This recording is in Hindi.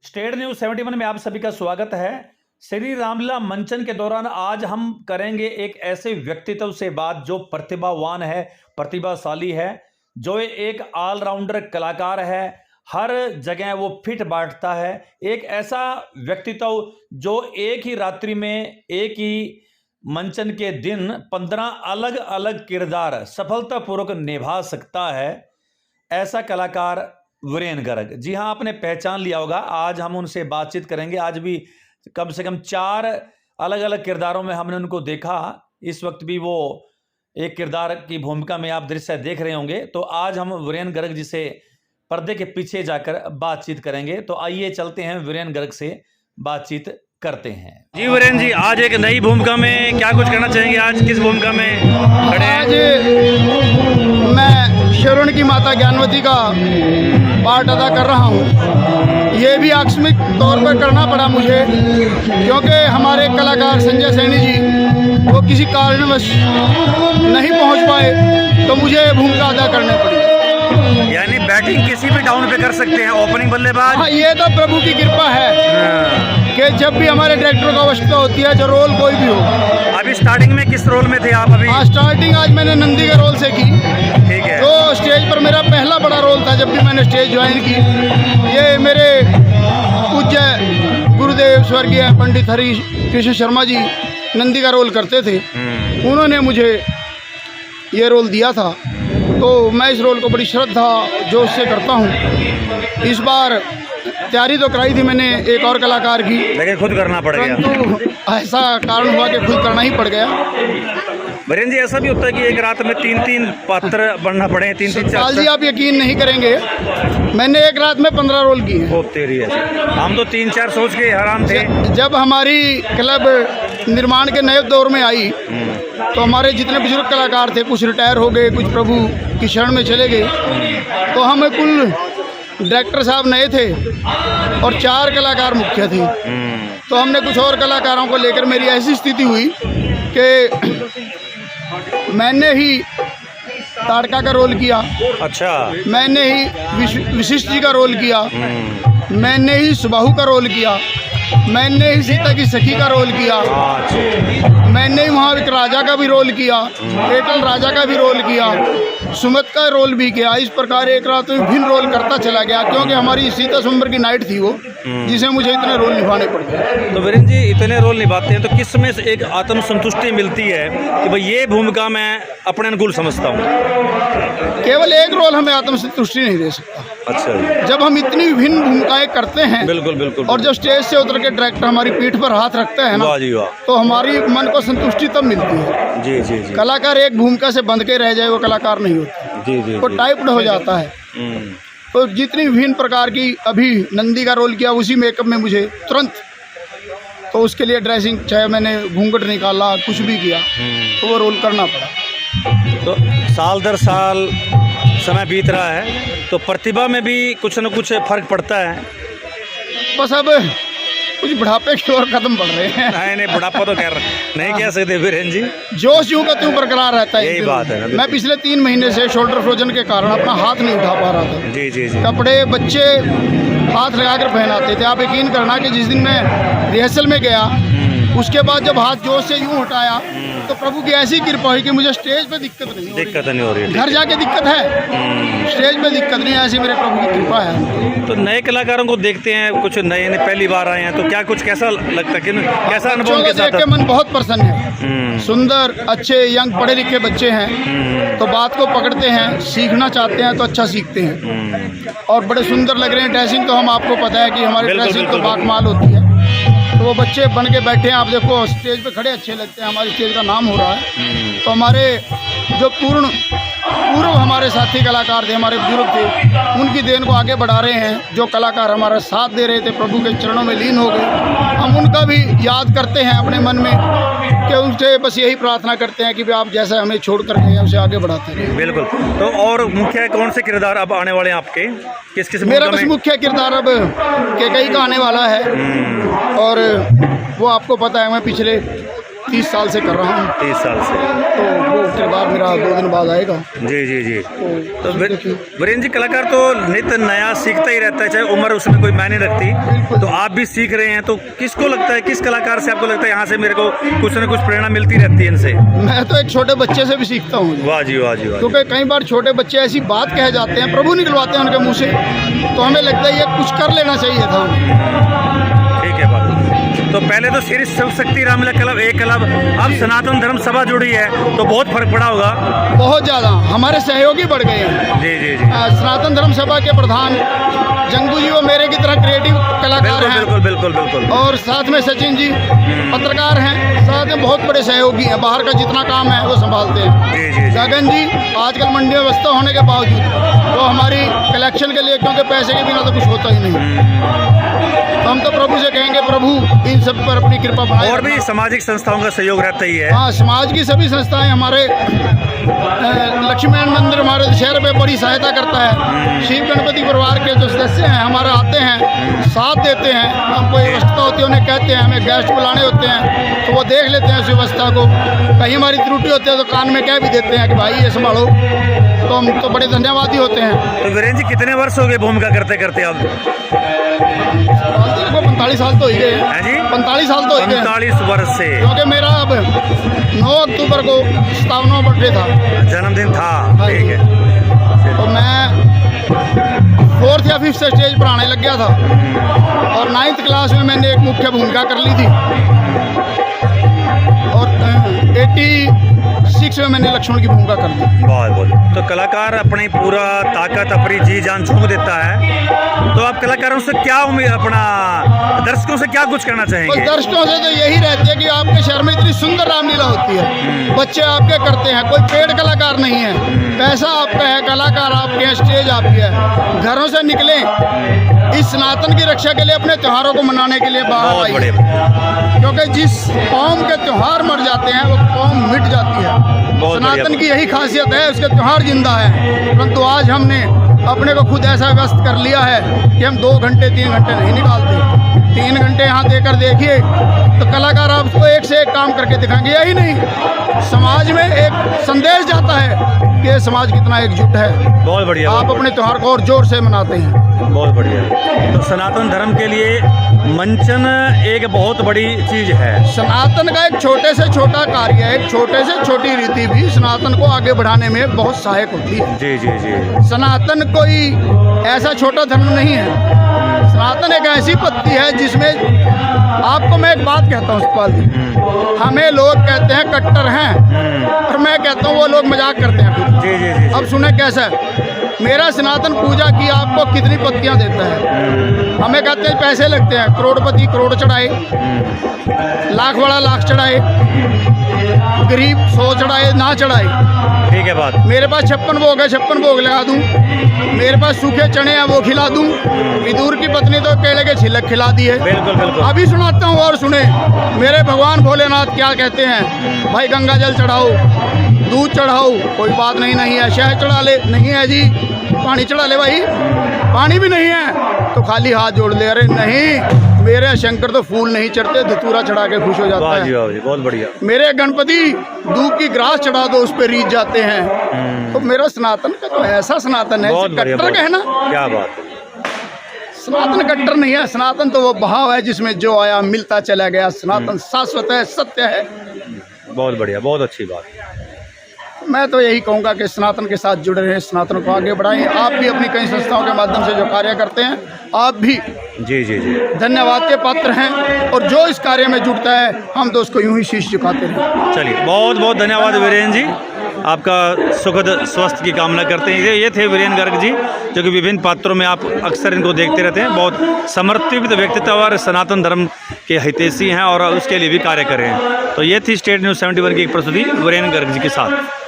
स्टेट न्यूज 71 में आप सभी का स्वागत है। श्री रामलीला मंचन के दौरान आज हम करेंगे एक ऐसे व्यक्तित्व से बात जो प्रतिभावान है, प्रतिभाशाली है, जो एक ऑलराउंडर कलाकार है, हर जगह वो फिट बैठता है। एक ऐसा व्यक्तित्व जो एक ही रात्रि में एक ही मंचन के दिन 15 अलग अलग किरदार सफलतापूर्वक निभा सकता है, ऐसा कलाकार वीरेन गर्ग। जी हाँ, आपने पहचान लिया होगा। आज हम उनसे बातचीत करेंगे। आज भी कम से कम 4 अलग अलग किरदारों में हमने उनको देखा। इस वक्त भी वो एक किरदार की भूमिका में आप दृश्य देख रहे होंगे। तो आज हम वीरेन गर्ग जी से पर्दे के पीछे जाकर बातचीत करेंगे। तो आइए चलते हैं, वीरेन गर्ग से बातचीत करते हैं। जी वीरेन जी, आज एक नई भूमिका में क्या कुछ करना चाहेंगे? आज किस भूमिका में खड़े हैं? आज मैं शरण की माता ज्ञानवती का पार्ट अदा कर रहा हूँ। ये भी आकस्मिक तौर पर करना पड़ा मुझे, क्योंकि हमारे कलाकार संजय सैनी जी वो किसी कारणवश नहीं पहुँच पाए, तो मुझे भूमिका अदा करनी पड़ी। यानी बैटिंग किसी भी डाउन पे कर सकते हैं, ओपनिंग बल्लेबाज। हाँ, ये तो प्रभु की कृपा है कि जब भी हमारे डायरेक्टर को आवश्यकता होती है, जो रोल कोई भी हो। अभी स्टार्टिंग में किस रोल में थे आप? अभी स्टार्टिंग आज मैंने नंदी के रोल से की। ठीक है। तो स्टेज पर मेरा पहला बड़ा रोल था जब भी मैंने स्टेज ज्वाइन की। ये मेरे पूज्य गुरुदेव स्वर्गीय पंडित हरि कृष्ण शर्मा जी नंदी का रोल करते थे। उन्होंने मुझे ये रोल दिया था, तो मैं इस रोल को बड़ी श्रद्धा जोश से करता हूँ। इस बार तैयारी तो कराई थी मैंने एक और कलाकार की, लेकिन खुद करना पड़ गया। परंतु ऐसा कारण हुआ कि खुद करना ही पड़ गया। वीरेन जी, ऐसा भी होता है कि एक रात में 3-3 पात्र बनना पड़े, 3-3 साल जी, आप यकीन नहीं करेंगे, मैंने एक रात में 15 रोल किए हैं। ओ तेरी है। हम तो 3-4 सोच के हैरान थे। जब हमारी क्लब निर्माण के नए दौर में आई, तो हमारे जितने बुजुर्ग कलाकार थे, कुछ रिटायर हो गए, कुछ प्रभु की शरण में चले गए। तो हमें कुल डायरेक्टर साहब नए थे और 4 कलाकार मुख्य थे। तो हमने कुछ और कलाकारों को लेकर, मेरी ऐसी स्थिति हुई कि मैंने ही ताड़का का रोल किया। अच्छा। मैंने ही विशिष्ट जी का रोल किया। मैंने ही सुबाहु का रोल किया। मैंने ही सीता की सखी का रोल किया। मैंने ही वहाँ एक राजा का भी रोल किया, केटल राजा का भी रोल किया, सुमत का रोल भी किया। इस प्रकार एक रात में भिन्न रोल करता चला गया, क्योंकि हमारी सीता स्वयंवर की नाइट थी वो, जिसे मुझे इतने रोल निभाने पड़ गए। तो वीरेन जी, इतने रोल निभाते हैं तो किस में से एक आत्मसंतुष्टि मिलती है कि भाई ये भूमिका मैं अपने अनुकूल समझता हूँ? केवल एक रोल हमें आत्मसंतुष्टि नहीं दे सकता। अच्छा। जब हम इतनी विभिन्न भूमिकाएं करते हैं, बिल्कुल बिल्कुल, और जब स्टेज से उतर के डायरेक्टर हमारी पीठ पर हाथ रखते हैं ना, वाह जी वाह, तो हमारी मन को संतुष्टि तब मिलती है। जी जी जी। कलाकार एक भूमिका से बंध के रह जाए, वो कलाकार नहीं होता। जी जी। वो टाइप्ड हो जाता है। तो जितनी विभिन्न प्रकार की, अभी नंदी का रोल किया, उसी मेकअप में मुझे तुरंत, तो उसके लिए ड्रेसिंग, चाहे मैंने घूंघट निकाला, कुछ भी किया, तो वो रोल करना पड़ा। तो साल दर साल समय बीत रहा है, तो प्रतिभा में भी कुछ न कुछ फर्क पड़ता है। बस अब कुछ बुढ़ापे की ओर कदम बढ़ रहे हैं। नहीं, बुढ़ापा तो नहीं कह सकते वीरेन जी। जोश यूं का त्यों बरकरार रहता है। यही बात है ना। मैं पिछले 3 महीने से शोल्डर फ्रोजन के कारण अपना हाथ नहीं उठा पा रहा था। जी जी जी। कपड़े बच्चे हाथ लगाकर पहनाते थे। आप यकीन करना कि जिस दिन मैं रिहर्सल में गया, उसके बाद जब हाथ जोश से यूं हटाया, तो प्रभु की ऐसी कृपा हुई कि मुझे स्टेज पे दिक्कत नहीं हो रही है। घर जाके दिक्कत है, स्टेज पे दिक्कत नहीं, ऐसी मेरे प्रभु की कृपा है। तो नए कलाकारों को देखते हैं, कुछ नए पहली बार आए हैं, तो क्या कुछ कैसा लगता है, कैसा अनुभव के साथ? देख के मन बहुत प्रसन्न है। सुंदर, अच्छे, यंग, पढ़े लिखे बच्चे हैं, तो बात को पकड़ते हैं, सीखना चाहते हैं तो अच्छा सीखते हैं, और बड़े सुंदर लग रहे हैं। ड्रेसिंग तो हम आपको पता है कि हमारी ड्रेसिंग तो बाकमाल होती है। तो वो बच्चे बन के बैठे हैं, आप देखो स्टेज पे खड़े अच्छे लगते हैं। हमारी स्टेज का नाम हो रहा है। तो हमारे जो पूर्व हमारे साथी कलाकार थे, हमारे बुजुर्ग थे, उनकी देन को आगे बढ़ा रहे हैं। जो कलाकार हमारा साथ दे रहे थे, प्रभु के चरणों में लीन हो गए। हम उनका भी याद करते हैं अपने मन में, कि उनसे बस यही प्रार्थना करते हैं कि आप जैसा हमें छोड़ कर गए, उसे आगे बढ़ाते हैं। बिल्कुल। तो और मुख्य कौन से किरदार अब आने वाले हैं आपके? किस मेरा बस मुख्य किरदार अब केकई का आने वाला है, और वो आपको पता है, मैं पिछले 30 साल से कर रहा हूँ। 30 साल से। तो वो किरदार मेरा 2 दिन बाद आएगा। जी जी जी। तो देखिए, वीरेंद्र जी, कलाकार तो नित्य नया सीखता ही रहता है, चाहे उम्र उसमें कोई मायने रखती। तो आप भी सीख रहे हैं, तो किसको लगता है, किस कलाकार से आपको लगता है यहाँ से मेरे को कुछ न कुछ प्रेरणा मिलती रहती है इनसे? मैं तो एक छोटे बच्चे से भी सीखता हूँ। वाह जी वाह जी वाह। क्योंकि कई बार छोटे बच्चे ऐसी बात कह जाते हैं, प्रभु निकलवाते हैं उनके मुँह से, तो हमें लगता है ये कुछ कर लेना चाहिए था। ठीक है बात। तो पहले तो श्री शिव शक्ति रामलीला क्लब एक क्लब, अब सनातन धर्म सभा जुड़ी है, तो बहुत फर्क पड़ा होगा। बहुत ज़्यादा हमारे सहयोगी बढ़ गए हैं। जी जी जी। सनातन धर्म सभा के प्रधान जंगू जी वो मेरे की तरह क्रिएटिव कलाकार हैं। बिल्कुल बिल्कुल बिल्कुल। और साथ में सचिन जी पत्रकार हैं, साथ में बहुत बड़े सहयोगी हैं, बाहर का जितना काम है वो संभालते हैं। जी जी। गगन जी आजकल मंडी में व्यवस्था होने के बावजूद वो हमारी कलेक्शन के लिए, क्योंकि पैसे के बिना तो कुछ होता ही नहीं, तो हम तो प्रभु से कहेंगे प्रभु इन सब पर अपनी कृपा बनाए। और भी सामाजिक संस्थाओं का सहयोग रहता ही है। हाँ, समाज की सभी संस्थाएं, हमारे लक्ष्मीनारायण मंदिर हमारे शहर में बड़ी सहायता करता है। शिव गणपति परिवार के जो सदस्य हैं हमारे आते हैं, साथ देते हैं। हम कोई व्यवस्था होती है उन्हें कहते हैं, हमें गेस्ट बुलाने होते हैं तो वो देख लेते हैं उस व्यवस्था को। कहीं हमारी त्रुटि होती है तो कान में कह भी देते हैं कि भाई ये संभालो, तो हम तो बड़े धन्यवादी होते हैं। तो वीरेंद्र जी, कितने वर्ष हो गए भूमिका करते करते अब? 45 साल तो हो ही गए हैं जी। 45 साल तो हो ही गए, 45 वर्ष से। क्योंकि मेरा अब 9 अक्टूबर को 57वां बर्थडे था, जन्मदिन था। हाँ ठीक जी। है। तो मैं 4th या 5th से स्टेज पर आने लग गया था, और 9th क्लास में मैंने एक मुख्य भूमिका कर ली थी, और 86 में मैंने लक्ष्मण की भूमिका कर ली। बहुत बहुत। तो कलाकार अपनी पूरा ताकत, अपनी जी जान झोंक देता है, तो आप कलाकारों से क्या उम्मीद, अपना दर्शकों से क्या कुछ करना बस चाहेंगे? दर्शकों से तो यही रहती है कि आपके शहर में इतनी सुंदर रामलीला होती है, बच्चे आपके करते हैं, कोई पेड कलाकार नहीं है, पैसा आपका है, कलाकार आपके हैं, स्टेज आपकी है। घरों से निकलें, इस सनातन की रक्षा के लिए, अपने त्योहारों को मनाने के लिए बाहर बहुत आइए, बढ़िया। क्योंकि जिस कौम के त्योहार मर जाते हैं वो कौम मिट जाती है। बहुत सनातन बढ़िया। की यही खासियत है, उसके त्योहार जिंदा है। परंतु आज हमने अपने को खुद ऐसा व्यस्त कर लिया है कि हम 2 घंटे 3 घंटे नहीं निकालते। 3 घंटे यहाँ देकर देखिए तो कलाकार आपको एक से एक काम करके दिखाएंगे। यही नहीं, समाज में एक संदेश जाता है कि समाज कितना एकजुट है। बहुत बढ़िया। आप अपने त्योहार को और जोर से मनाते हैं। बहुत बढ़िया। तो सनातन धर्म के लिए मंचन एक बहुत बड़ी चीज है। सनातन का एक छोटे से छोटा कार्य है, एक छोटे से छोटी रीति भी सनातन को आगे बढ़ाने में बहुत सहायक होती है। जी जी जी। सनातन कोई ऐसा छोटा धर्म नहीं है। सनातन एक ऐसी पत्ती है जिसमें, आपको मैं एक बात कहता हूँ सुखपाल जी, हमें लोग कहते हैं कट्टर हैं, और मैं कहता हूँ वो लोग मजाक करते हैं। जी जी जी। अब सुने कैसा है, मेरा सनातन पूजा की आपको कितनी पत्तियां देता है। हमें कहते हैं पैसे लगते हैं, करोड़पति करोड़ चढ़ाए, लाख वाला लाख चढ़ाए, गरीब 100 चढ़ाए ना चढ़ाए। ठीक है बात। मेरे पास 56 भोग है, 56 भोग लगा दूं। मेरे पास सूखे चने हैं वो खिला दूं। विदुर की पत्नी तो केले के छिलक खिला दी है। बिल्कुल बिल्कुल। अभी सुनाता हूँ और सुने, मेरे भगवान भोलेनाथ क्या कहते हैं, भाई गंगा जल चढ़ाओ, दूध चढ़ाओ, कोई बात नहीं, नहीं है, शहद चढ़ा ले, नहीं है जी, पानी चढ़ा ले भाई, पानी भी नहीं है तो खाली हाथ जोड़ ले, अरे नहीं मेरे शंकर तो फूल नहीं चढ़ते, धतूरा चढ़ा के खुश हो जाता वाह जी है। वाह जी, बहुत बढ़िया। मेरे गणपति दूध की ग्रास चढ़ा दो, उस पर रीझ जाते हैं। तो मेरा सनातन का तो ऐसा सनातन है, बहुत बढ़िया, कट्टर कहना, क्या बात है। सनातन कट्टर नहीं है। सनातन तो वो भाव है जिसमें जो आया मिलता चला गया। सनातन शाश्वत है, सत्य है। बहुत बढ़िया, बहुत अच्छी बात। मैं तो यही कहूँगा कि सनातन के साथ जुड़े रहें, सनातन को आगे बढ़ाएं। आप भी अपनी कई संस्थाओं के माध्यम से जो कार्य करते हैं, आप भी जी जी जी, धन्यवाद के पात्र हैं, और जो इस कार्य में जुड़ता है हम तो उसको यूं ही शीश झुकाते हैं। चलिए, बहुत बहुत धन्यवाद वीरेंद्र जी, आपका सुखद स्वस्थ की कामना करते हैं। ये थे वीरेंद्र गर्ग जी, जो कि विभिन्न पात्रों में आप अक्सर इनको देखते रहते हैं। बहुत समर्पित व्यक्तित्व और सनातन धर्म के हितैषी हैं, और उसके लिए भी कार्य कर रहे हैं। तो ये थी स्टेट न्यूज़ 71 की एक प्रस्तुति वीरेंद्र गर्ग जी के साथ।